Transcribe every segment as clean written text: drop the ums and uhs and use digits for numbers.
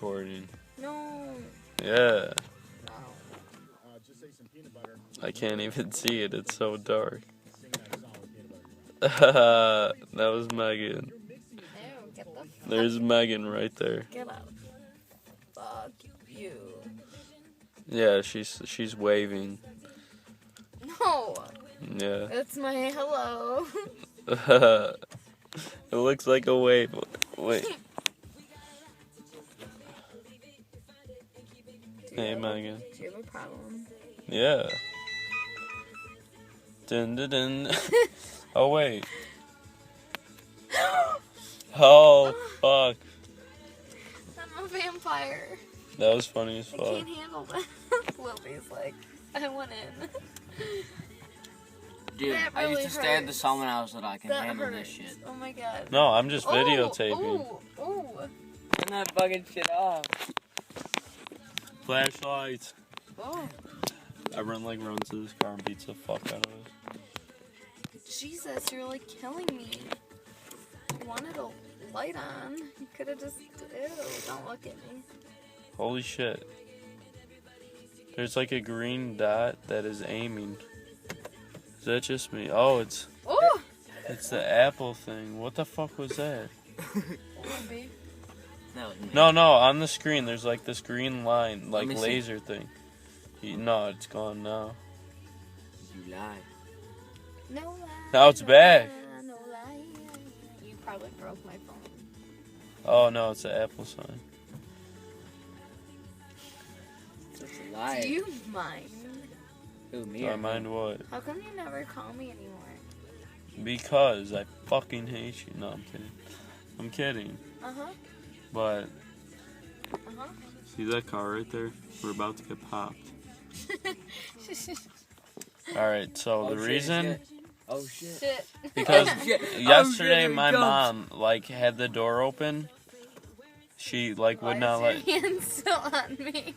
recording. No. Yeah. No. I can't even see it. It's so dark. That was Megan. Ew, get the fuck. There's Megan right there. Get out. Fuck you. Yeah, she's waving. No. Yeah. That's my hello. It looks like a wave. Wait. Hey, Megan. Do you have a problem? Yeah. Dun dun dun. Oh, wait. Oh, fuck. I'm a vampire. That was funny as I fuck. can't handle that. Lily's like, I went in. Dude, That I used really to stay at the hurts. summer house that I can That handle hurts. this shit. Oh my god. No, I'm just videotaping. Ooh, ooh. Turn that fucking shit off. Flashlights. Oh. Everyone runs to this car and beats the fuck out of us. Jesus, you're like killing me. I wanted a light on. You could have just. Ew, don't look at me. Holy shit. There's like a green dot that is aiming. Is that just me? Oh, it's Oh! the apple thing. What the fuck was that? Maybe. No, on the screen there's like this green line, like me see. laser thing. No, it's gone now. You lie. No lie. Now it's back. No lie. You probably broke my phone. Oh no, it's the apple sign. It's a lie. Do you mind? Who, me Do or I mind what? How come you never call me anymore? Because I fucking hate you. No, I'm kidding. I'm kidding. Uh-huh. But Uh-huh. see that car right there? We're about to get popped. Alright, so the reason, Oh shit. Shit. because Shit. yesterday Oh, shit, my here it mom had the door open. She would Why not is let. your hand still on me?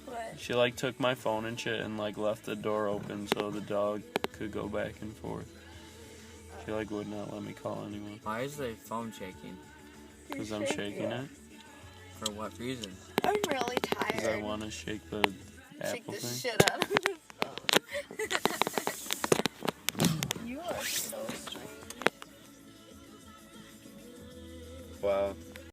What? She took my phone and shit and left the door open so the dog could go back and forth. She would not let me call anyone Why is the phone shaking? because I'm shaking it. For what reason? I'm really tired. Because I want to shake the Shake apple the thing. shit out of this phone. You are so strange. Wow.